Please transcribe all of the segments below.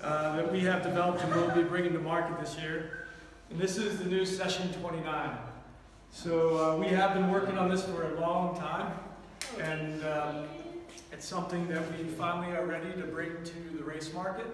that we have developed and will be bringing to market this year. And this is the new Session 29. So we have been working on this for a long time, and it's something that we finally are ready to bring to the race market.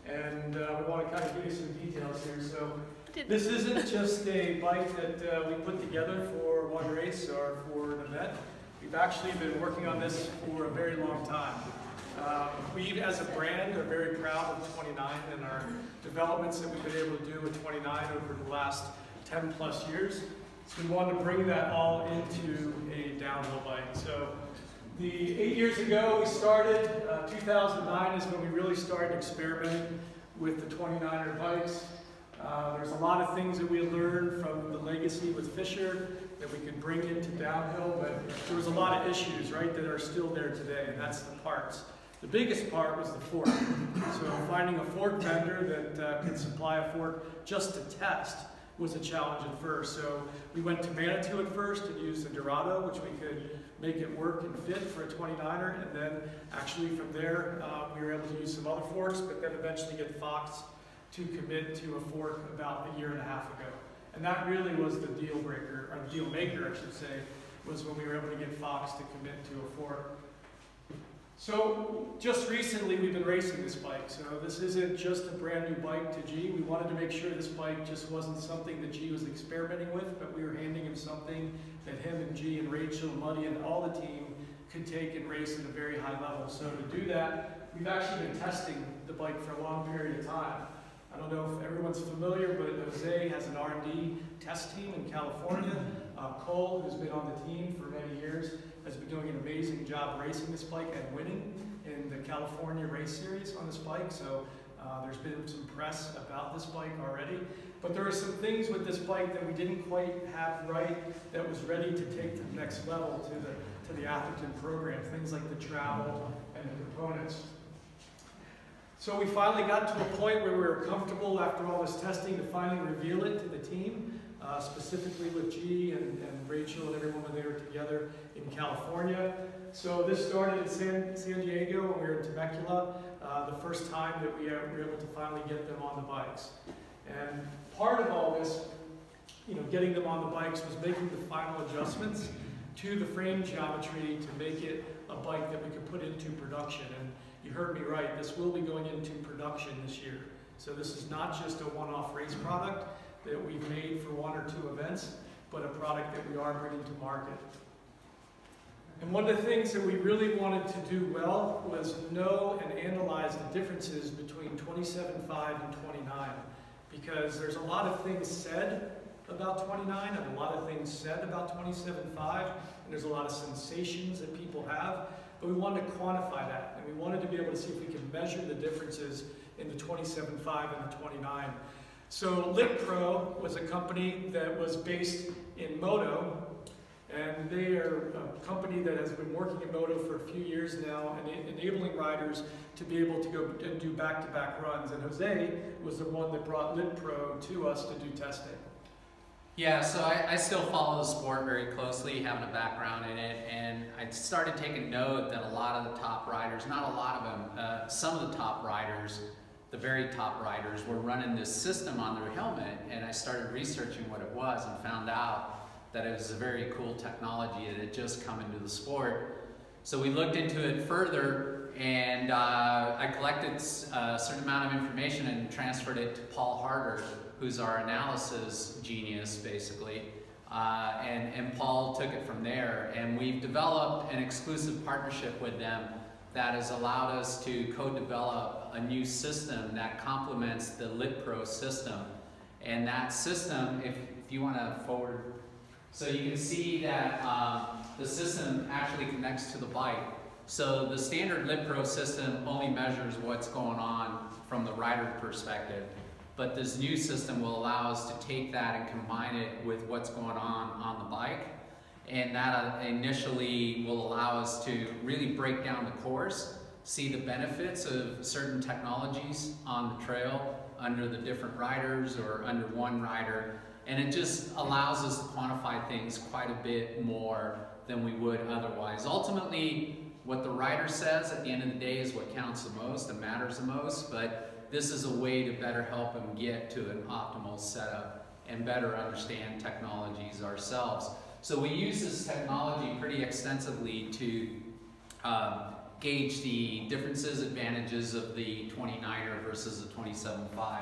And we want to kind of give you some details here. So this isn't just a bike that we put together for one race or for an event. We've actually been working on this for a very long time. We, as a brand, are very proud of 29 and our developments that we've been able to do with 29 over the last 10 plus years. So we wanted to bring that all into a downhill bike. So 8 years ago we started, 2009 is when we really started experimenting with the 29er bikes. There's a lot of things that we learned from the legacy with Fisher that we could bring into downhill, but there was a lot of issues, right, that are still there today, and that's the parts. The biggest part was the fork. So finding a fork vendor that could supply a fork just to test was a challenge at first. So we went to Manitou at first and used the Dorado, which we could make it work and fit for a 29er, and then actually from there we were able to use some other forks, but then eventually get Fox to commit to a fork about a year and a half ago. And that really was the deal breaker, or deal maker I should say, was when we were able to get Fox to commit to a fork. So just recently we've been racing this bike. So this isn't just a brand new bike to G. We wanted to make sure this bike just wasn't something that G was experimenting with, but we were handing him something that him and G and Rachel, Muddy, and all the team could take and race at a very high level. So to do that, we've actually been testing the bike for a long period of time. I don't know if everyone's familiar, but Jose has an R&D test team in California. Cole, who's been on the team for many years, has been doing an amazing job racing this bike and winning in the California race series on this bike. So there's been some press about this bike already. But there are some things with this bike that we didn't quite have right that was ready to take to the next level to the Atherton program, things like the travel and the components. So we finally got to a point where we were comfortable after all this testing to finally reveal it to the team, specifically with G and Rachel and everyone when they were together in California. So this started in San Diego when we were in Temecula, the first time that we were able to finally get them on the bikes. And part of all this, getting them on the bikes was making the final adjustments to the frame geometry to make it a bike that we could put into production. And you heard me right, this will be going into production this year. So this is not just a one-off race product that we've made for one or two events, but a product that we are bringing to market. And one of the things that we really wanted to do well was know and analyze the differences between 27.5 and 29, because there's a lot of things said about 29 and a lot of things said about 27.5, and there's a lot of sensations that people have. But we wanted to quantify that, and we wanted to be able to see if we could measure the differences in the 27.5 and the 29. So Lit Pro was a company that was based in Moto, and they are a company that has been working in Moto for a few years now and enabling riders to be able to go and do back-to-back runs. And Jose was the one that brought Lit Pro to us to do testing. Yeah, so I still follow the sport very closely, having a background in it, and I started taking note that a lot of the top riders, not a lot of them, some of the top riders, the very top riders, were running this system on their helmet, and I started researching what it was and found out that it was a very cool technology that had just come into the sport. So we looked into it further, and I collected a certain amount of information and transferred it to Paul Harder, who's our analysis genius, basically. And Paul took it from there. And we've developed an exclusive partnership with them that has allowed us to co-develop a new system that complements the Lit Pro system. And that system, if you want to forward, so you can see that the system actually connects to the bike. So the standard Lit Pro system only measures what's going on from the rider perspective. But this new system will allow us to take that and combine it with what's going on the bike. And that initially will allow us to really break down the course, see the benefits of certain technologies on the trail under the different riders or under one rider. And it just allows us to quantify things quite a bit more than we would otherwise. Ultimately, what the rider says at the end of the day is what counts the most and matters the most, but this is a way to better help them get to an optimal setup and better understand technologies ourselves. So we use this technology pretty extensively to gauge the differences, advantages of the 29er versus the 27.5.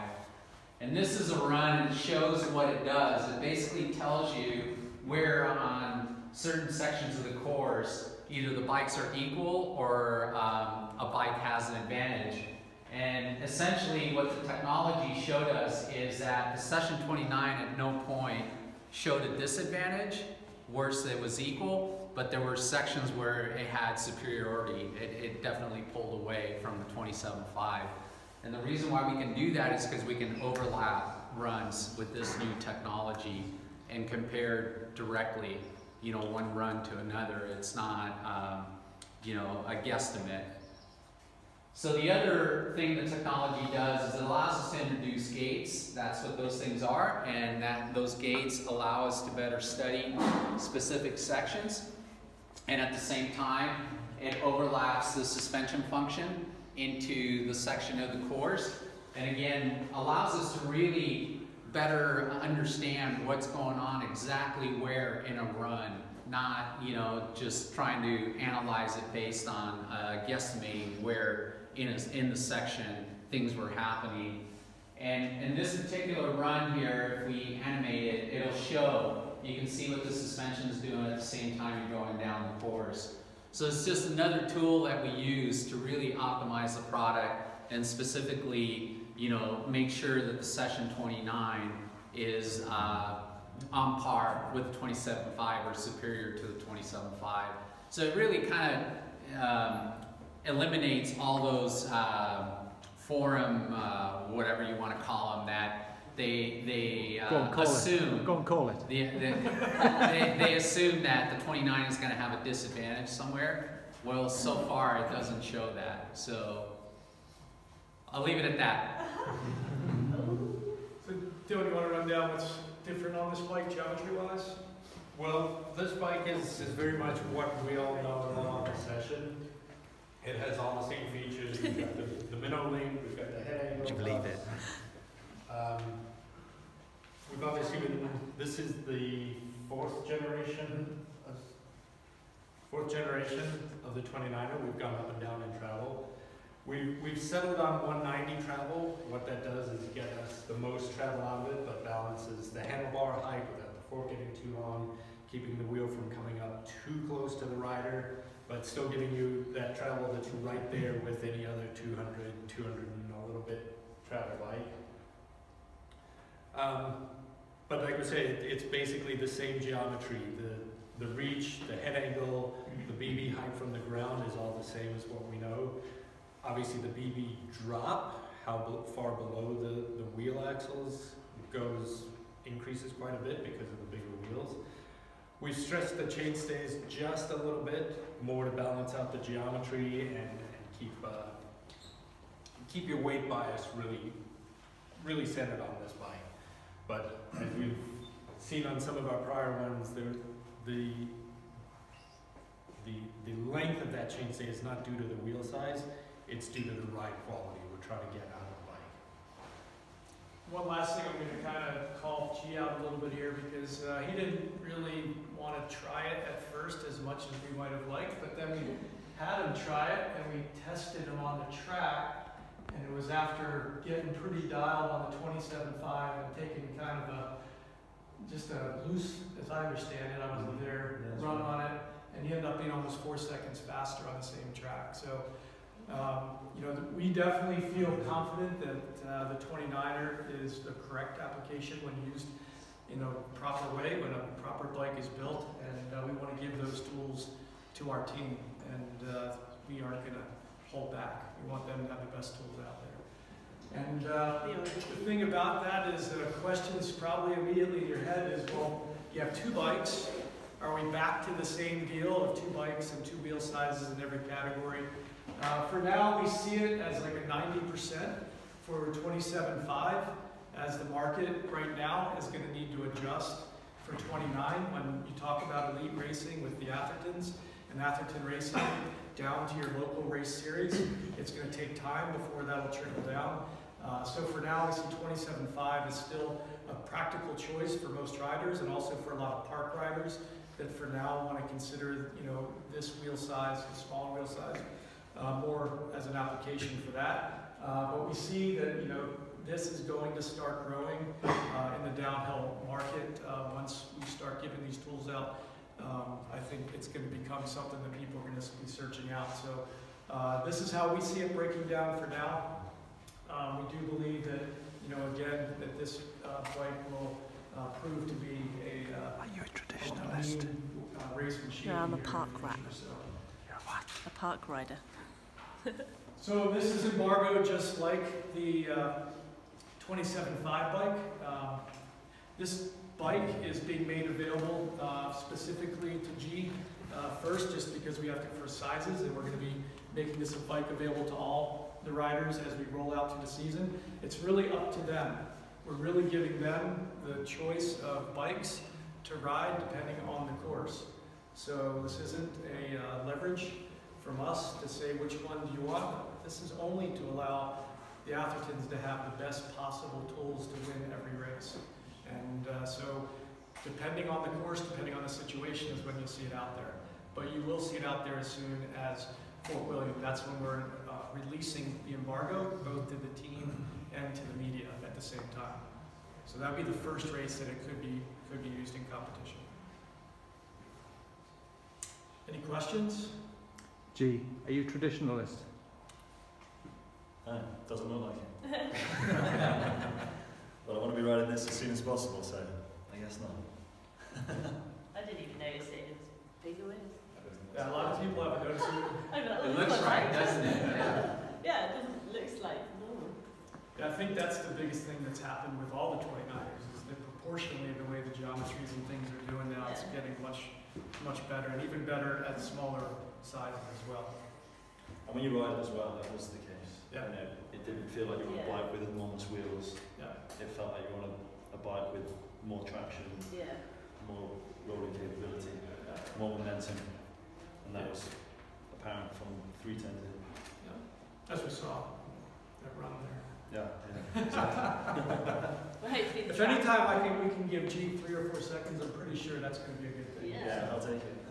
And this is a run, it shows what it does. It basically tells you where on certain sections of the course, either the bikes are equal or a bike has an advantage. And essentially what the technology showed us is that the session 29 at no point showed a disadvantage, worse it was equal, but there were sections where it had superiority. It definitely pulled away from the 27.5. And the reason why we can do that is because we can overlap runs with this new technology and compare directly, you know, one run to another. It's not, you know, a guesstimate. So the other thing the technology does is it allows us to introduce gates. That's what those things are, and those gates allow us to better study specific sections. And at the same time, it overlaps the suspension function into the section of the course, and again allows us to really better understand what's going on exactly where in a run, not, you know, just trying to analyze it based on guesstimating where in the section things were happening. And in this particular run here, if we animate it, it'll show, you can see what the suspension is doing at the same time you're going down the course. So it's just another tool that we use to really optimize the product and specifically, you know, make sure that the session 29 is on par with the 27.5 or superior to the 27.5. So it really kind of eliminates all those forum, whatever you want to call them, that they assume. Go and call it. They assume that the 29 is going to have a disadvantage somewhere. Well, so far it doesn't show that. So I'll leave it at that. So Dylan, you want to run down what's different on this bike geometry-wise? Well, this bike is very much what we all know in the session. It has all the same features. We've got the minnow link, we've got the head angle. Would you believe it? We've obviously been, this is the fourth generation of the 29er. We've gone up and down in travel. We've settled on 190 travel. What that does is get us the most travel out of it, but balances the handlebar height without the fork getting too long, keeping the wheel from coming up too close to the rider, but still giving you that travel that's right there with any other 200 and a little bit travel bike. But like we say, it's basically the same geometry. The reach, the head angle, the BB height from the ground is all the same as what we know. Obviously the BB drop, how far below the wheel axles increases quite a bit because of the bigger wheels. We've stressed the chainstays just a little bit more to balance out the geometry and keep your weight bias really centered on this bike. But as we've seen on some of our prior ones, the length of that chainstay is not due to the wheel size, it's due to the ride quality we're trying to get out of the bike. One last thing, I'm going to kind of call G out a little bit here because he didn't really want to try it at first as much as we might have liked, but then we had him try it and we tested him on the track. And it was after getting pretty dialed on the 27.5 and taking kind of just a loose, as I understand it, I wasn't there, run on it, and he ended up being almost 4 seconds faster on the same track. So, you know, we definitely feel confident that the 29er is the correct application when used in a proper way, when a proper bike is built, and we want to give those tools to our team, and we aren't going to hold back. We want them to have the best tools out there. And the thing about that is questions probably immediately in your head is, well, you have 2 bikes. Are we back to the same deal of 2 bikes and 2 wheel sizes in every category? For now, we see it as like a 90% for 27.5, as the market right now is going to need to adjust for 29. When you talk about elite racing with the Athertons and Atherton Racing, down to your local race series, it's going to take time before that'll trickle down. So for now, we see 27.5 is still a practical choice for most riders, and also for a lot of park riders that for now want to consider, you know, this wheel size, the small wheel size, more as an application for that. But we see that, you know, this is going to start growing in the downhill market once we start giving these tools out. I think it's going to become something that people are going to be searching out. So this is how we see it breaking down for now. We do believe that, you know, again, that this bike will prove to be Are you a traditionalist? race machine. No, I'm a here in park the future, rat. so. You're what? A park rider. So this is embargoed just like the 27.5 bike. This bike is being made available specifically to G first, just because we have to for sizes, and we're going to be making this a bike available to all the riders as we roll out through the season. It's really up to them. We're really giving them the choice of bikes to ride depending on the course. So this isn't a leverage from us to say which one do you want. This is only to allow the athletes to have the best possible tools to win every race. And so depending on the course, depending on the situation is when you'll see it out there. But you will see it out there as soon as Fort William. That's when we're releasing the embargo, both to the team and to the media at the same time. So that would be the first race that it could be used in competition. Any questions? G, are you a traditionalist? No, doesn't look like it. Well, I want to be riding this as soon as possible, so I guess not. I didn't even notice it. It's bigger wheels. Yeah, a lot of people haven't noticed it. It looks right, doesn't it? Yeah. Yeah, it doesn't. Looks like normal. Yeah, I think that's the biggest thing that's happened with all the 29ers is that proportionally the way the geometries and things are doing now, it's getting much better, and even better at smaller sizes as well. And when you ride it as well, that was the case. Yeah. You know, it didn't feel like you were on a bike with enormous wheels. Yeah. It felt like you were on a bike with more traction, Yeah. more rolling capability, more momentum. And that was apparent from 3 turns in. As we saw, that run there. Yeah, exactly. Well, hopefully the If any time we can give G 3 or 4 seconds, I'm pretty sure that's going to be a good thing. Yeah. Yeah, I'll take it.